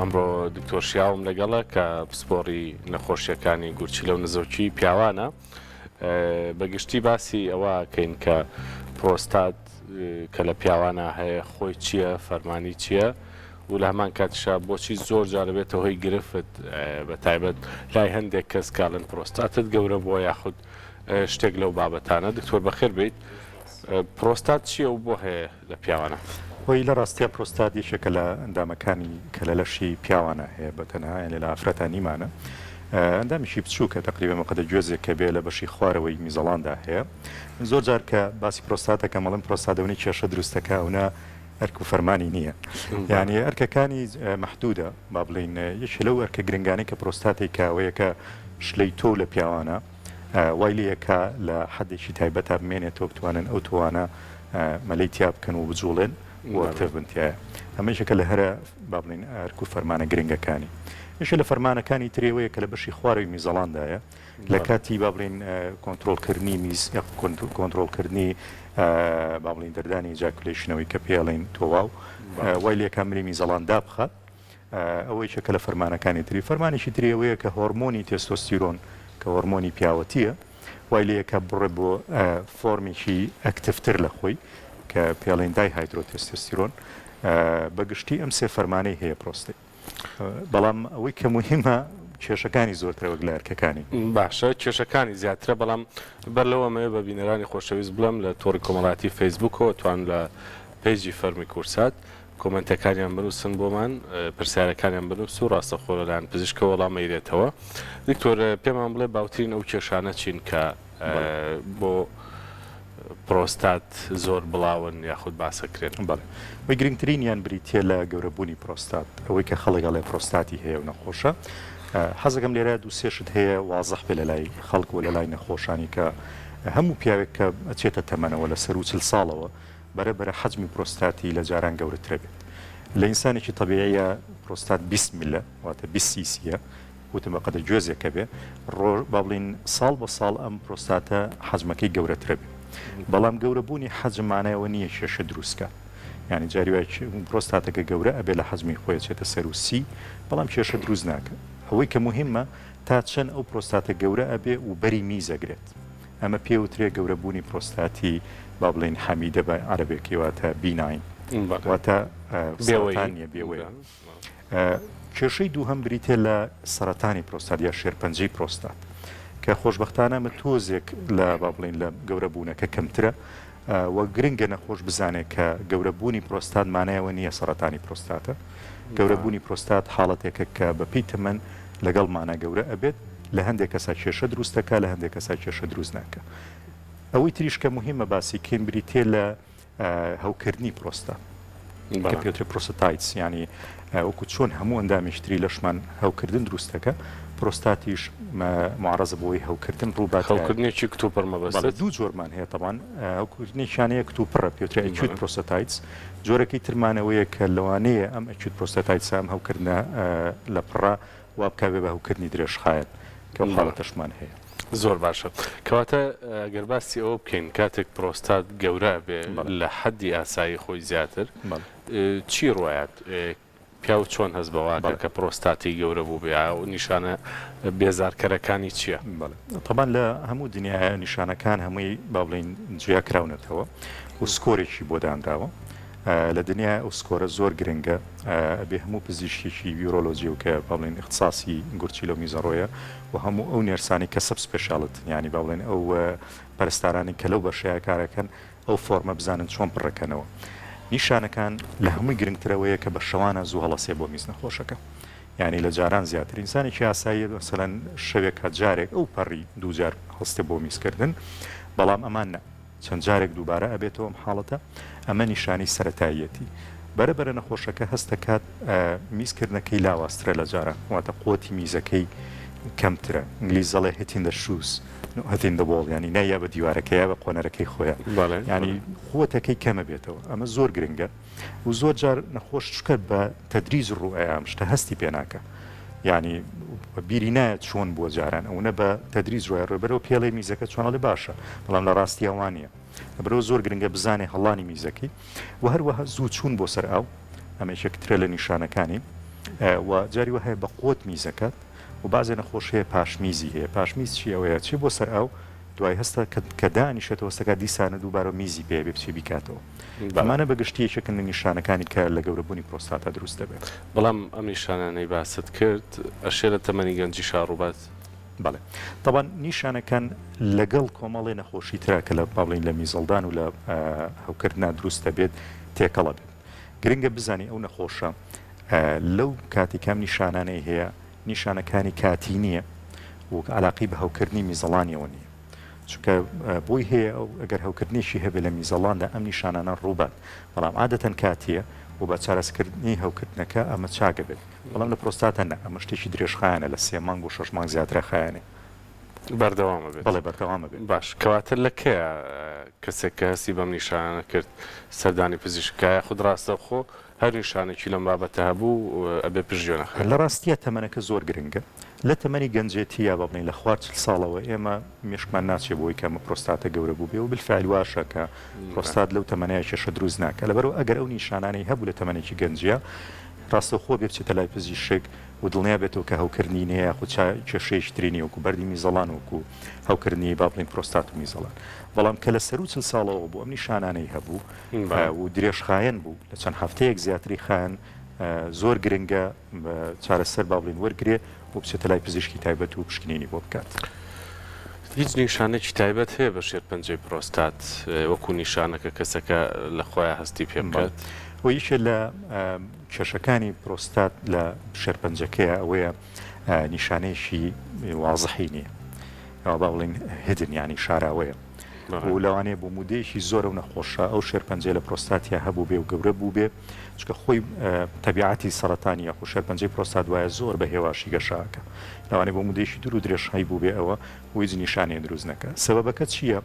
ئەمڕۆ دکتۆر شیاوم لەگەڵە کە پسپۆڕی نەخۆشیەکانی گورچی لەو نزەوکی پیاوانە بەگشتی باسی ئەوە کەین کە پرۆستات کە لە پیاوانە هەیە خۆی چییە فەرمانی چییە و لە هەمان کاتیشا بۆچی زۆر جارەبێتە هۆی گرفت بە تایبەت لای هەندێک کەس کاڵن پرۆستاتت گەورە بۆ یاخود شتێک لەو بابەتانە دکتۆر بەخێر بیت پرۆستات چییە و بۆ هەیە لە پیاوانە؟ خۆی لە ڕاستیە پرۆستات یەکێکە لە ئەندامەکانی کە لە لەشی پیاوانە هەیە بەتەنها یعنی لە ئافرەتانیمانە ئەندامیشی بچووکە تقریبا مەقەدە گوێزێک کە بێ لە بەشی خوارەوەی میزەڵاندا هەیە زۆر جار کە باسی پرۆستاتەکە مەڵم پرۆستادەونی کێشە دروستەکە ئەونا ئەرک و فەرمانی نییە یعنی ئەرکەکانی مەحدودە با بڵین یەکێ لەو ئەرکە گرنگانی کە پرۆستاتی کاوەیە کە شلەی تۆ لە پیاوانە وای لەیەکە لە حەدێکی تایبەتە بمێنێتەوە بتوانن ئەو توانە مەلەی تیا بکەن و بجوڵێن وەرتە بنتیایە ئەمەشەکە لە هەرە با بڵین ئەرک و فەرمانە گرنگەکانی یەکێ لە فەرمانەکانی ترێوەیە کە لە بەشی خوارەوەی میزەڵاندایە لە کاتی با بڵین کۆنتترۆلکردنی میز کۆنتترۆلکردنی با بڵین دەردانی جاکولیشنەوەی کە پێڵین تۆواو وای لێ کامری میزەڵان دابخات ئەوەی چەکە لە فەرمانەکانی تری فەرمانێکی ترێوەیە کە هۆرمۆنی تێستۆستیرۆن کە هۆرمۆنی پیاوەتیە وای لەیەکە بڕێ بۆ فۆرمێکی ئەکتفتر لە خۆی کە پێڵین دای هایدرۆتێستۆستیرۆن بەگشتی ئەم سێ فەرمانەی هەیە پرۆستی بەڵام ئەوەی کە مهمە کێشەکانی زۆرترەوە لە ئەرکەکانی باشە کێشەکانی زیاترە بەڵام بەر لەوەمەیە بە بینەرانی خۆشەویست بڵم لە تۆڕی کۆمەڵاتی فەیسبوکەوە توان لە پێیجی فەرمی کورسات کۆمنتەکانیان بنووسن بۆمان پرسیارەکانیان بنووس و ڕاستەخۆ لەلایەن پزیشکە وەڵام مەیرێتەوە دکتۆر پێمان بڵێ باوترین ئەو کێشانە چین کە بۆ پرۆستات زۆر بڵاون یاخود باسەکرێن بەڵێ وەی گرنگترینیان بریتە لە گەورەبوونی پرۆستات ئەوەی کە خەڵک لە پرۆستاتی هەیە و نەخۆشە حەزەکەم لێرە دوو سێشت هەیە وازەح بێ لە لای خەڵک و لە لای نەخۆشانی کە هەموو پیاوێک کە ئەچێتە تەمەنەوە لە سەر و چل ساڵەوە بەرەبەرە حەجمی پرۆستاتی لە جاران گەورەترە بێت لە ئینسانێکی طبیعیە پرۆستات 20 میلە واتە 20 سیسیە وتم بەقەدە گوێزێکە بێ با بڵین ساڵ بە ساڵ ئەم پرۆستاتە حەجمەکەی گەورەترە بێت بەڵام گەورەبوونی حەجمانایەوە نییە کێشە دروستکە یعنی جاریوای پرۆستاتەکە گەورە ئەبێ لە حەجمی خۆی چێتە سەر و سی بەڵام کێشە دروست ناکە ئەوەی کە مهمە تا چەند ئەو پرۆستاتە گەورە ئەبێ و بەری میزەگرێت ئەمە پێوترێ گەورەبوونی پرۆستاتی با بڵین حەمیدە بە عەرەبێکی واتە بیناین واتە سەرەتانیە بێوەیە کێشەی دووهەم بریتێ لە سەرەتانی پرۆستات یا شێرپەنجەی پرۆستات کە خۆشبەختانە تۆزێک لە با بڵین لە گەورەبوونەکە کەمترە وە گرنگە نەخۆش بزانێت کە گەورەبوونی پرۆستات مانایەوە نییە سەرەتانی پرۆستاتە گەورەبوونی پرۆستات حاڵەتێکە کە بەپی تەمەن لەگەڵ مانە گەورە ئەبێت لە هەندێک کەسا کێشە دروستەکە لە هەندێک کەسا کێشە دروست ناکە ئەوەی تریشکە مهمە باسی کەین بریتێ لە هەوکردنی پرۆستات کە پێوترێت پرۆستاتایتس ینی وەکو چۆن هەموو ئەندامێشتری لەشمان هەوکردن دروستەکە پرۆستاتیش معرضە بۆی هەوکردن ڕووبات هەوکردنێکی کتوپڕمەبەست دوو جۆرمان هەیە تەوان هەوکردنیشانەیە کتوپڕە پێوترێت ئەکیوت پرۆستاتایتس جۆرەکەی ترمانەوەیە کە لەوانەیە ئەم ئەکیوت پرۆستاتایتس ئەم هەوکردنە لە پڕا وابکاوێ بە هەوکردنی درێژخایەت کە حاڵەتەشمان هەیە زۆر باشە کەواتە گەر باسی ئەوە بکەین کاتێک پرۆستات گەورە بێ لە حەدی ئاسایی خۆی زیاتر چی ڕوایەت پیا چۆن هەست بەواکە کە پرۆستاتی گەورە بوو بێ و نیشانە بێزارکەرەکانی چییە؟ طبعاً لە هەموو دنیای نیشانەکان هەمووی با بڵین جیا کراونەتەوە و سکۆرێکی بۆ دانراوە لە دنیا ئەو سکۆرە زۆر گرنگە بێ هەموو پزیشکێکی ویرۆلۆژی و کە با بڵین اختصاسی گورچی لە میزەڕۆیە و هەموو ئەو نێرسانی کە سەب سپێشاڵت ینی با بڵێن ئەو پەرستارانی کە لەو بەشەیە کارەکەن ئەو فۆرمە بزانن چۆن پڕەکەنەوە نیشانەکان لە هەمووی گرنگترەوەیە کە بە شەوانە زوو هەڵەسێ بۆ میز نەخۆشەکە یعنی لە جاران زیاتر ئینسانێکی ئاسایی مەسەلەن شەوێک جارێک ئەو پەڕی دووجار هەستێ بۆ میزکردن بەڵام ئەمان نە چەند جارێک دووبارە ئەبێتەوە ئەم حاڵەتە ئەمە نیشانی سەرەتاییەتی بەرەبەرە نەخۆشەکە هەستەکات میزکردنەکەی لاوااسترە لە جاران واتە قوتی میزەکەی کەمترە ئینگلیزەڵێ هێتین دە شووز هەتین دەبڵ ینی نایە بە دیوارەکەیە بە قۆنەرەکەی خۆیان ینی قوتەکەی کەمە بێتەوە ئەمە زۆر گرنگە و زۆر جار نەخۆش چکە بە تەدریج ڕوئەیە شتە هەستی پێناکە ینی بیری نایەت چۆن بۆ جاران ئەوە بە تەدریج ڕۆیە ڕێبەرەوە پێڵێ میزەکە چۆنەڵێ باشە بەڵام لە ڕاستی ئەوانە بەرەوە زۆر گرنگە بزانێ هەڵانی میزەکەی و هەروەها زوو چوون بۆ سەر ئاو ئەمە یەکترە لە نیشانەکانی و جاری وهەیە بە قوت میزەکەت و بازێ نەخۆش هەیە پاشمیزی هەیە پاشمیز چی ئەوەیە چی بۆ سەر ئەو دوای هەستا کە دانیشێتەوە هەستەکە دیسانە دووبارە میزی پێ بێ بچێ بیکاتەوە ئەمانە بەگشتیەکن نیشانەکانی کە لە گەورەبوونی پرۆستاتە دروست دەبێت بەڵام ئەم نیشانانەی باست کرد ئەشێ لە تەمەنی گەنجی شاڕوبات بەڵێ طبعا نیشانەکان لەگەڵ کۆمەڵی نەخۆشی ترا کە لە باڵین لە میزەڵدان و لە هەوکردنا دروستە بێت تێکەڵە بێت گرنگە بزانی ئەو نەخۆشە لەو کاتی کام نیشانانەی هەیە نیشانەکانی کاتی نییە و علاقی بە هەوکردنی میزەڵانیەوە نییە چونکە بۆی هەیە ئەو ئەگەر هەوکردنیشی هەبێ لە میزەڵاندا ئەم نیشانانە ڕووبات بەڵام عادەتەن کاتیە و بە چارەسکردنی هەوکردنەکە ئەمە چاکە بێت بەڵام لە پرۆستاتە نە ئەمە شتێکی درێژخایەنە لە 3 مانگ و 6 مانگ زیاترە خایەنێ بەردەوامە بێت بەڵێ بەردەوامە بێت باش کەواتە لە کەیە کەسێک کە هەستی بەم نیشانە کرد سەردانی پزیشکایە خود ڕاستە خۆ هەر نیشانێکی لەم بابەتە هەبوو ئەبێ پژیۆ نەخێت لە ڕاستیە تەمەنەکە زۆر گرنگە لە تەمەنی گەنجێتی یا بڵین لە 40 ساڵەوە ئێمە مێشکمان ناچێ بۆی کە ئەمە پرۆستاتە گەورە بوو بێ و بالفعل واشە کە پرۆستات لەو تەمەنەیە کێشە دروست ناکە لەبەرەوە ئەگەر ئەو نیشانانەی هەبوو لە تەمەنێکی گەنجە ڕاستەوخۆ بێ بچێتە لای پزیشک و دڵنیا بێتەوە کە هەوکردنی نیە خو کێشەیەکی ترینی وەکو بەردی میزەڵان وەکو هەوکردنی با بڵین پرۆستات و میزەڵان بەڵام کە لە سەر و 40 ساڵەوە بوو ئەم نیشانانەی هەبوو و درێژخایەن بوو لە چەند هەفتەیەک زیاتری خایەن زۆر گرنگە چارەسەر با بڵین وەرگێ و بچێتە لای پزیشکی تایبەت و پشکنینی بۆ بکات هیچ نیشانێکی تایبەت هەیە بە شێرپەنجەی پرۆستات وەکو نیشانەکە کەسەکە لە خۆیان هەستی پێ بکات و یەکێ لە کێشەکانی پرۆستات لە شێرپەنجەکەیە ئەوەیە نیشانەیەشی وازحی نییە ئەوە با بڵین هدن ینی شاراوەیە و لەوانەیە بۆ مودەیەکی زۆرە و نەخۆشە ئەو شێرپەنجە لە پرۆستاتیا هەبوو بێ و گەورە بوو بێ چکە خۆی تەبیعەتی سەرەتانی یاخو شێرپەنجەی پرۆستات وایە زۆر بە هێواشی گەشاکە لەوانەیە بۆ مودەیەکی دوور و درێژایی بوو بێ ئەوە هیچ نیشانێ دروست نەکە سەبەبەکە چییە؟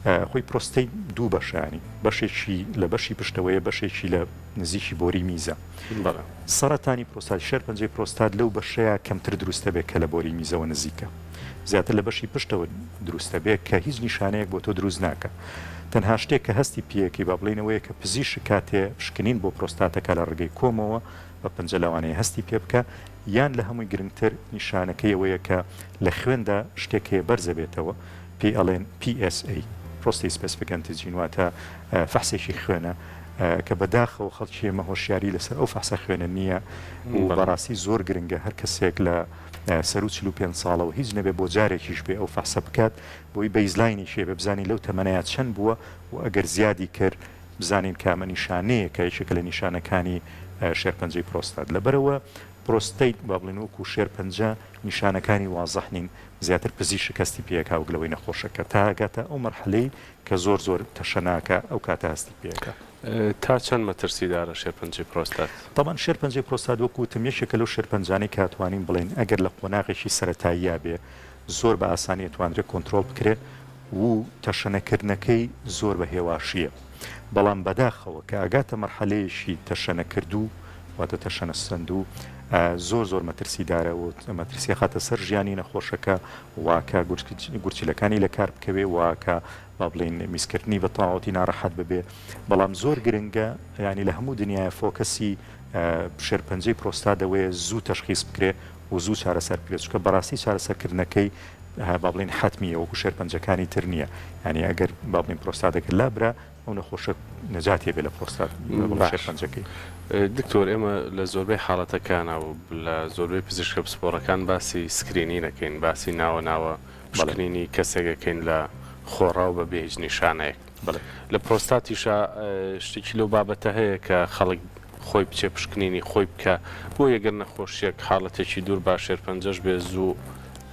خۆی پرۆستەی دوو بەشانی بەشێکی لە بەشی پشتەوەیە بەشێکی لە نزیکی بۆری میزە سەرەتانی پرۆستات شێرپەنجەی پرۆستات لەو بەشەیە کەمتر دروستە بێت کە لە بۆری میزەوە نزیکە زیاتر لە بەشی پشتەوە دروستە بێت کە هیچ نیشانەیەک بۆ تۆ دروست ناکە تەنها شتێک کە هەستی پێیەکی با بڵێنەوەیە کە پزیشک کاتێ پشکنین بۆ پرۆستاتەکە لە ڕگەی کۆمەوە بە پەنجە لەوانەیە هەستی پێ بکە یان لە هەمووی گرنگتر نیشانەکەی ئەوەیە کە لە خوێندا شتێک هەیە بەرزە بێتەوە پێی ئەڵێن PSA پرۆستی سپێسیفیک ئەنتیجین واتە فەحسێکی خوێنە کە بەداخەوە خەڵکی ئێمە هۆشیاری لەسەر ئەو فەحسە خوێنە نییە و بەڕاستی زۆر گرنگە هەر کەسێک لە سەر و 45 ساڵەوە هیچ نەبێ بۆ جارێکیش بێ ئەو فەحسە بکات بۆی بەیزلاینی شێ بە بزانین لەو تەمەنەیە چەند بووە و ئەگەر زیادی کرد بزانین کامە نیشانەیە کە یەکێکە لە نیشانەکانی شێرپەنجەی پرۆستات لەبەرەوە پرۆستەیت با بڵێن وەکو شێرپەنجە نیشانەکانی وازەح نین زیاتر پزیشک هەستی پێیەکا و گلەوەی نەخۆشەکە تاگاتە ئەو مەرحەلەی کە زۆر زۆر تەشەناکە ئەو کاتە هەستی پێیەکە تا چەند مەترسیدارە شێرپەنجەی پرۆستات طبعا شێرپەنجەی پرۆستات وەکوتم یەکێکە لەو شێرپەنجانەی کاتوانین بڵێن ئەگەر لە قۆناغێکی سەرەتاییە بێ زۆر بە ئاسانی توانرێت کۆنتترۆل بکرێت و تەشەنەکردنەکەی زۆر بە هێواشیە بەڵام بەداخەوە کە ئاگاتە مەرحەلەیەشی تەشەنەکردو واتە تەشەنە سندوو زۆر مەترسیدارە و مەترسی خاتە سەر ژیانی نەخۆشەکە واکە گورچیلەکانی لە کار بکەوێ واکە با بڵین میسکردنی بە تەواوەتی ناڕەحەت ببێ بەڵام زۆر گرنگە ینی لە هەموو دنیای فۆکەسی شێرپەنجەی پرۆستات دەوەیە زوو تەشخیص بکرێ و زوو چارەسەر بکرێت چکە بەڕاستی چارەسەرکردنەکەی با بڵین حتمیە وەکو شێرپەنجەکانی تر نییە ینی ئەگەر با بڵین پرۆستاتێک لابرا ئەو نەخۆشە نەجاتێ بێ لە پرۆستات شێرپەنجەکەی دکتۆر ئێمە لە زۆربەی حاڵەتەکانە و لە زۆربەی پزیشکە پسپۆڕەکان باسی سکرینی نەکەین باسی ناوە پشکنینی کەسێکەکەین لە خۆڕاو بە بێ هیچ نیشانەیەک لە پرۆستاتیشە شتێکی لەو بابەتە هەیە کە خەڵک خۆی بچێ پشکنینی خۆی بکە بۆ یەگەر نەخۆشیەک حاڵەتێکی دوور با شێرپەنجەش بێ زوو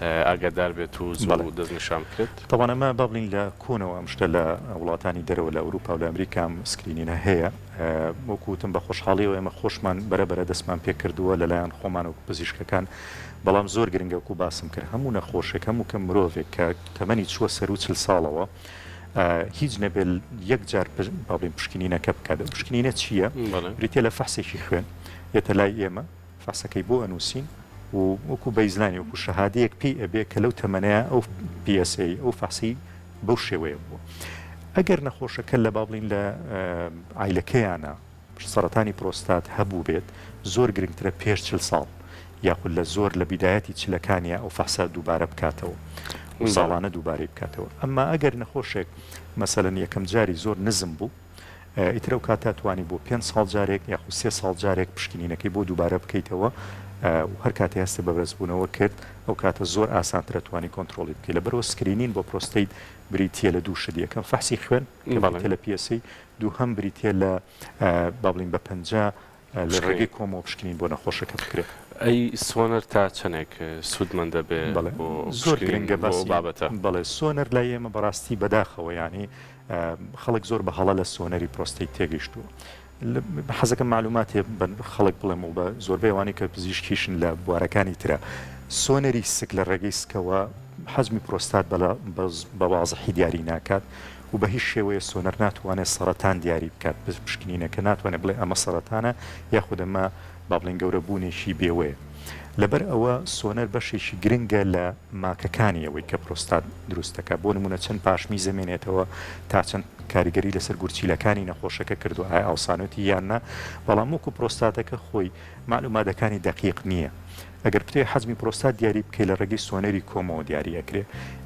ئاگادار بێت و زوو دەستنیشان بکرێت طبعا ئەمە با بڵین لە کۆنەوە ئەم شتە لە وڵاتانی دەرەوە لە ئەوروپا و لە ئەمریکام سکرینینە هەیە وەکوتم بە خۆشحاڵیەوە ئێمە خۆشمان بەرەبەرە دەستمان پێ کردووە لەلایەن خۆمان و پزیشکەکان بەڵام زۆر گرنگە وەکو باسم کرد هەموو نەخۆشێک هەموو کە مرۆڤێک کە تەمەنی چووە سەر و 40 ساڵەوە هیچ نەبێت یەک جار با بڵین پشکنینەکە بکات پشکنینە چییە؟ بریتە لە فەحسێکی خوێن یێتە لای ئێمە فەحسەکەی بۆ ئەنووسین و وەکو بەیزلانی وەکو شەهادەیەک پێی ئەبێ کە لەو تەمەنەیە ئەو PSA ئەو فەحسی بەو شێوەیە بووە ئەگەر نەخۆشەکە لە با بڵین لە عیلەکەیانە سەرەتانی پرۆستات هەبوو بێت زۆر گرنگترە پێش 40 ساڵ یاخود لە زۆر لە بیدایەتی چلەکانیە ئەو فەحسا دووبارە بکاتەوە و ساڵانە دووبارەی بکاتەوە ئەمما ئەگەر نەخۆشێک مەسەلەن یەکەم جاری زۆر نزم بوو ئیترە و کاتە توانی بۆ 5 ساڵ جارێک یاخود 3 ساڵ جارێک پشکنینەکەی بۆ دووبارە بکەیتەوە هەر کاتی هەستە بەبرزبوونەوە کرد ئەو کاتە زۆر ئاسانترە توانی کۆنتترۆلی بکەیت لەبەرەوە سکرینین بۆ پرۆستەیت بریتە لە دوو شت یەکەم فەحسی خوێن لە پیسی دوو هەم بریتە لە بابلین بە پەنجا لە ڕێگەی کۆمەوە پشکنین بۆ نەخۆشەکە بکرێت ئەی سۆنەر تا چەندێک سوودمەندە بێ زۆر گرنگە بابەتە بەڵێ سۆنەر لای ئێمە بەڕاستی بەداخەوە ینی خەڵک زۆر بەهەڵە لە سۆنەری پرۆستەی تێگەیشتووە حەزەکە معلوماتێ خەڵک بڵێم و بە زۆربەی وانی کە پزیشکیشن لە بوارەکانی ترە سۆنەری سک لە ڕێگەی سکەوە حەزمی پرۆستات بە وازەحی دیاری ناکات و بە هیچ شێوەیە سۆنەر ناتوانێت سەرەتان دیاری بکات پشکنینەکە ناتوانێت بڵێ ئەمە سەرەتانە یاخود ئەمە با بڵێن گەورەبوونێکی بێوەیە لەبەر ئەوە سۆنەر بەشێکی گرنگە لە ماکەکانی ئەوەی کە پرۆستات دروستەکە بۆ نمونە چەند پاشمی زەمێنێتەوە تا چەند کاریگەری لەسەر گورچیلەکانی نەخۆشەکە کردو ئایا ئاوسانوتی یاننا بەڵام وەکو پرۆستاتەکە خۆی معلوماتەکانی دەقیق نییە ئەگەر بتێ حەزمی پرۆستات دیاری بکەی لە ڕێگەی سۆنەری کۆمەوە دیاری ئەکرێ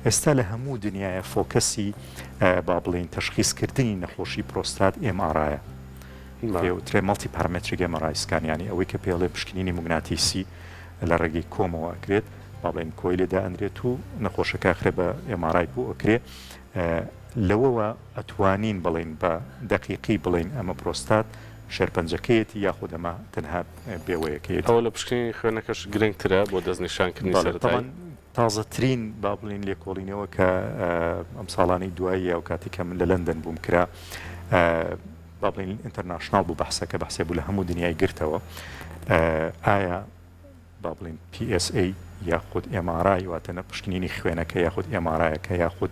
ئێستا لە هەموو دنیاە فۆکەسی با بڵێن تەشخیصکردنی نەخۆشی پرۆستات ئێمارایە وترێ مەڵتی پارامێتریک ئێمەڕایسکانیانی ئەوەی کە پێڵێ پشکنینی موگناتیسی لە ڕێگەی کۆمەوە ئەکرێت با بڵێن کۆی لێدا ئەندرێت و نەخۆشەکە خرێ بە ئێمارای بوو ئەکرێ لەوەوە ئەتوانین بڵێن بە دەقیقی بڵێن ئەمە پرۆستات شێرپەنجەکەیەتی یاخود ئەمە تەنها بێوەیەکەیت ئەوە لە پشکنی خوێنەکەش گرنگترە بۆ دەستنیشانکردنی سەرەتایی تازەترین با بڵین لێکۆڵینەوە کە ئەم ساڵانی دوایی ئەو کاتی کە من لە لەندەن بووم کرا با بڵین ئینتەرناشناڵ بوو بەحسەکە بەحسێ بوو لە هەموو دنیای گرتەوە ئایا با بڵین PSA یاخود MRI واتە پشکنینی خوێنەکە یاخود MRI-ەکە یاخود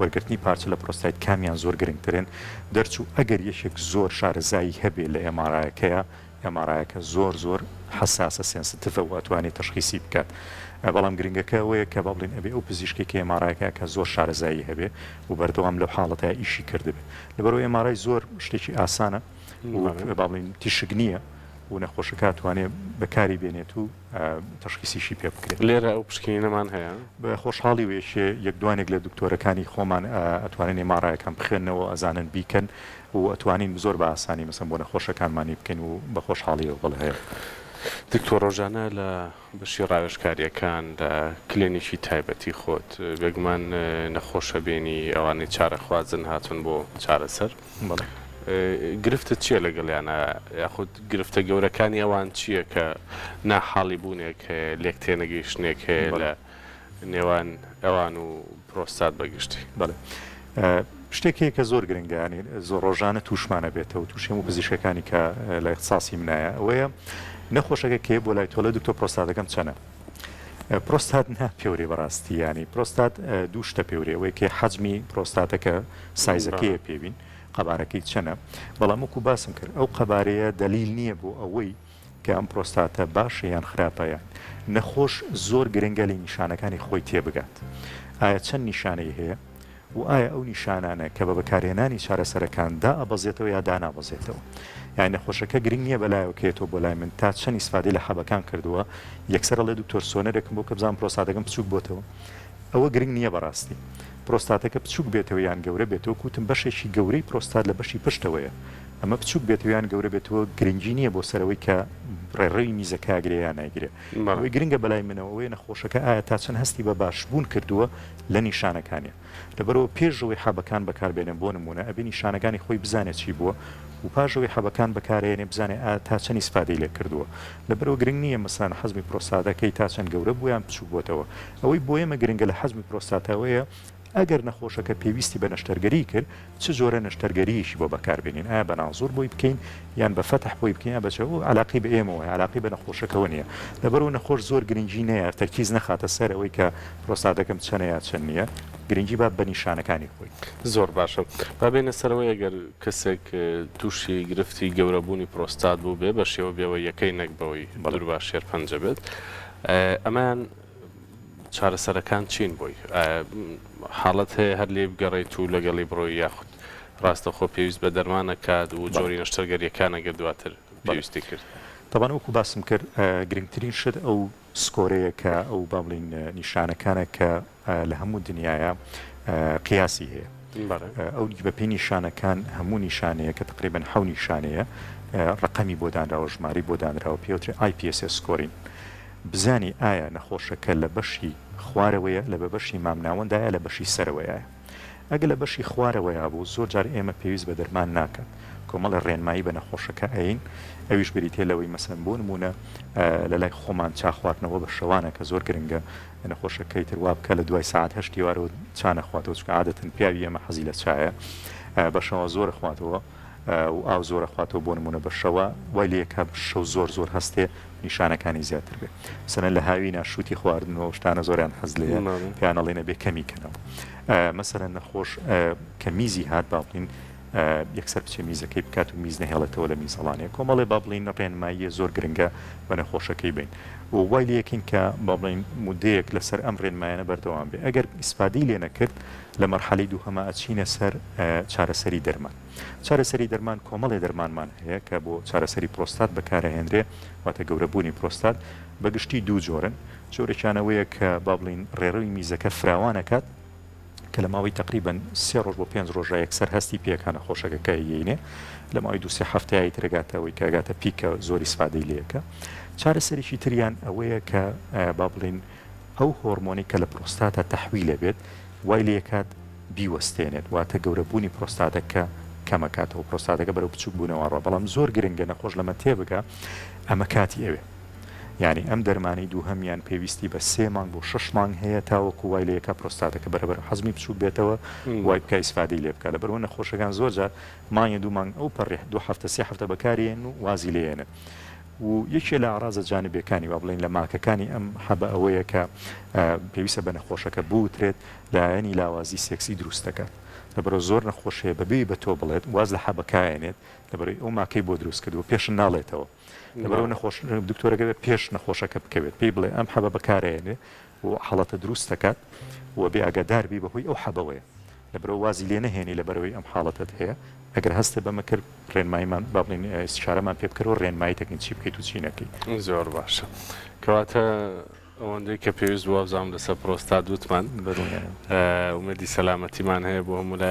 وەرگرتنی پارچە لە پرۆستایت کامیان زۆر گرنگترن دەرچوو ئەگەر یەکێک زۆر شارەزایی هەبێ لە MRI-ەکەیە MRI-ەکە زۆر حساسە سێنسیتیڤە و ئەتوانێت تەشخیصی بکات بەڵام گرنگەکە ئەوەیە کە با بڵین ئەبێ ئەو پزیشکێکی MRI-ەکە کە زۆر شارەزایی هەبێ و بەردەوام لەو حاڵەتە ئیشی کردبێ لەبەرەوەی MRI زۆر شتێکی ئاسانە و با بڵین تیشک نییە و نەخۆشەکە توانێت بەکاری بێنێت و تەشخیصیشی پێ بکرێت لێرە ئەو پشکنینەمان هەیە بە خۆشحاڵی وێشێ یەک دوانێک لە دکتۆرەکانی خۆمان ئەتوانێت ماڕایەکان بخێنەوە ئەزانن بیکەن و ئەتوانین زۆر بە ئاسانی مەسەن بۆ نەخۆشەکانمانی بکەین و بە خۆشحاڵیەوە بڵێ هەیە دکتۆر ڕۆژانە لە بەشی ڕاوێژکاریەکان لە کلێنێکی تایبەتی خۆت بێگومان نەخۆشە بینی ئەوانەی چارەخوازن هاتون بۆ چارەسەر گرفتت چییە لەگەڵیانە یاخود گرفتە گەورەکانی ئەوان چییە کە ناحاڵی بوونێک لێک تێنەگەیشتنێک هەیە لە نێوان ئەوان و پرۆستات بەگشتی بڵێ شتێکی کە زۆر گرنگانی زۆر ڕۆژانە تووشمانە بێتەوە تووشێم و پزیشکەکانی کە لە اختصاسی منایە ئەوەیە نەخۆشەکە کێ بۆ لای تۆڵە دکتۆر پرۆستاتەکەم چەنە پرۆستات نا پێورێ بەڕاستی ینی پرۆستات دوو شتە پێورێ ئەوەیە کە حەجمی پرۆستاتەکە سایزەکەیە پێبین قەبارەکەی چەنە بەڵام وەکو باسم کرد ئەو قەبارەیە دلیل نییە بۆ ئەوەی کە ئەم پرۆستاتە باشە یان خراپەیان نەخۆش زۆر گرنگە لە نیشانەکانی خۆی تێبگات ئایا چەند نیشانەی هەیە و ئایا ئەو نیشانانە کە بە بەکارهێنانی چارەسەرەکاندا ئەبەزێتەوە یا دانابەزێتەوە یان نەخۆشەکە گرنگ نییە بەلایەوەکێتەوە بۆ لای من تا چەند ئیسفادەی لە حەبەکان کردووە یەکسەر لە دکتۆر سۆنەرێکم بۆ کە بزانم پرۆستاتەکەم بچووک بۆتەوە ئەوە گرنگ نییە بەڕاستی پرۆستاتەکە بچووک بێتەوە یان گەورە بێتەوە کوتم بەشێکی گەورەی پرۆستات لە بەشی پشتەوەیە ئەمە بچووک بێتەوە یان گەورە بێتەوە گرنگی نییە بۆ سەرەوەی کە ڕێڕەوی میزەکە ئاگرێ یان ناگرێ ئەوەی گرنگە بەلای منەوەی نەخۆشەکە ئایا تا چەند هەستی بە باشبوون کردووە لە نیشانەکانیە لەبەرەوە پێشەوەی حەبەکان بەکاربێنن بۆ نمونە ئەبێ نیشانەکانی خۆی بزانێت چی بووە و پاشەوەی حەبەکان بەکارێنێ بزانێ تا چەند ئیسفادەی لێ کردووە لەبەرەوە گرنگ نییە مەسەن حەزمی پرۆستاتەکەی تا چەند گەورە بوو یان بچوو بۆتەوە ئەوەی بۆ ئێمە گرنگە لە حەزمی پرۆستاتەوەیە ئەگەر نەخۆشەکە پێویستی بە نەشتەرگەری کرد چ جۆرە نەشتەرگەریشی بۆ بەکاربێنین ئایا بە ناوزۆر بۆی بکەین یان بە فەتح بۆی بکەین بەچە و علاقی بە ئێمەوە علاقی بە نەخۆشەکەەوە نییە لەبەرەوە نەخۆش زۆر گرنگی نەیە تەرکیز نەخاتە سەر ئەوەی کە پرۆستاتەکەم چەنە یا چەند نییە گرنگی با بە نیشانەکانی خۆی زۆر باشە بابێنە سەرەوەی ئەگەر کەسێک تووشی گرفتی گەورەبوونی پرۆستات بوو بێ بە شێوە بێەوە یەکەی نەک بەوەی بەڵور باش شێرپەنجە بێت ئەمان چارەسەرەکان چین بۆی حاڵەت هەیە هەر لێ بگەڕێیت و لەگەڵی بڕۆی یاخود ڕاستەخۆ پێویست بە دەرمانەکات و جۆری نەشتەرگەریەکانە گەر دواتر پێویستی کرد. طبعا وەکو باسم کرد گرنگترین شت ئەو سکۆرەیە کە ئەو با بڵین نیشانەکانە کە لە هەموو دنیاە قیاسی هەیە. ئەو بە پێی نیشانەکان هەموو نیشانەیە کە تقریبا حەو نیشانەیە ڕقەمی بۆ دانراوە ژماری بۆ دانراوە پێوتری IPSS سکۆرین. بزانی ئایا نەخۆشەکە لە بەشی خوارەوەیە لە بە بەشی مامناوەندایە لە بەشی سەرەوەیە. ئەگە لە بەشی خوارەوەیە بوو زۆر جار ئێمە پێویست بە دەرمان ناکات کۆمەڵە ڕێنمایی بە نەخۆشەکە ئەین ئەویش بریتێ لەوەی مەسەن بۆ نمونە لە لای خۆمان چا خواردنەوە بە شەوانە کە زۆر گرنگە نەخۆشەکەی تر وا بکە لە دوای ساعت هەشتی وارەوە چا نەخواتەوە چکە عادەتەن پیاوی ئێمە حەزی لە چایە بەشەوە زۆر خواتەوە و ئاو زۆرە خواتەوە بۆ نمونە بەشەوە وای لێکە شەو زۆر هەستێ نیشانەکانی زیاتر بێت سەنە لە هاوی ناشوتی خواردنەوە شتانە زۆریان حەز لێ پیانەڵێنە بێ کەمی کەنەوە مەسەرەن نەخۆش کە میزی هات با بڵین یەکسەر بچێ میزەکەی بکات و میز نەهێڵێتەوە لە میزەڵانەیە کۆمەڵێ با بڵین ڕێنماییە زۆر گرنگە بە نەخۆشەکەی بین و وای لەکەین کە با بڵین مودەیەک لەسەر ئەم ڕێنمایانە بەردەوام بێ ئەگەر ئیسپادی لێ نەکرد لە مەرحەلەی دووهەمە ئەچینە سەر چارەسەری دەرمان چارەسەری دەرمان کۆمەڵێ دەرمانمان هەیە کە بۆ چارەسەری پرۆستات بەکارەهێنرێ واتە گەورەبوونی پرۆستات بەگشتی دوو جۆرن جۆرێکیانەوەیە کە با بڵین ڕێڕەوی میزەکە فراوانەکات کە لە ماوەی تقریبا 3 ڕۆژ بۆ 5 ڕۆژ یەکسەر هەستی پێکانە خۆشەکەەکە یینێ لە ماوەی 2 هەفتەیە ترگاتەوەی کەگاتە پیکە زۆری سپادەی لەکە چارەسەرێکی تریان ئەوەیە کە با بڵین ئەو هۆرمۆنی کە لە پرۆستاتە تەحویلە بێت وای لێکات بیوەستێنێت واتە گەورەبوونی پرۆستاتەکە کەمەکاتەوە پرۆستاتەکە بەرەو بچوک بوونەوەڕە بەڵام زۆر گرنگە نەخۆش لەمە تێبگە ئەمە کاتی ئەوێ یعنی ئەم دەرمانی دووهەمیان پێویستی بە 3 مانگ بۆ 6 مانگ هەیە تاوەکو وای لەیەکە پرۆستاتەکە بەرەبەر حەزمی بچوک بێتەوە وای بکە ئیسفادەی لێ بکە لەبەرەوە نەخۆشەکان زۆر جار مانگە 2 مانگ ئەو پەڕێ 2 هەفتە 3 هەفتە بەکارێن و وازی لێنن و یەکێ لە ئاڕازە جانبیەکانی وا بڵین لە ماکەکانی ئەم حەبە ئەوەیە کە پێویستە بە نەخۆشەکە بوترێت لایەنی لاوازی سێکسی دروست دەکات لەبەرەوە زۆر نەخۆشەیە بەبێ بە تۆ بڵێت واز لە حەبەکایێنێت لەبەرەوەی ئەو ماکەی بۆ دروست کردووە پێشن ناڵێتەوە لەبەرەوە نەخۆش دکتۆرەکە پێش نەخۆشەکە بکەوێت پێی بڵێ ئەم حەبە بەکارێنێ و حاڵەتە دروست دەکات و بێ ئاگاداربی بەهۆی ئەو حەبەوەیە لەبەرەوە وازی لێ نەهێنی لەبەرەوەی ئەم حاڵەتت هەیە ئەگەر هەستە بەمە کرد ڕێنماییمان با بڵین استشارەمان پێ بکەوە ڕێنمایی تەکنیک چی بکەیت و چی نەکەیت زۆر باشە کەواتە ئەوەندەی کە پێویست بووە بزانم لەسەر پرۆستات وتمان ومێدی سەلامەتیمان هەیە بۆ هەموو لایە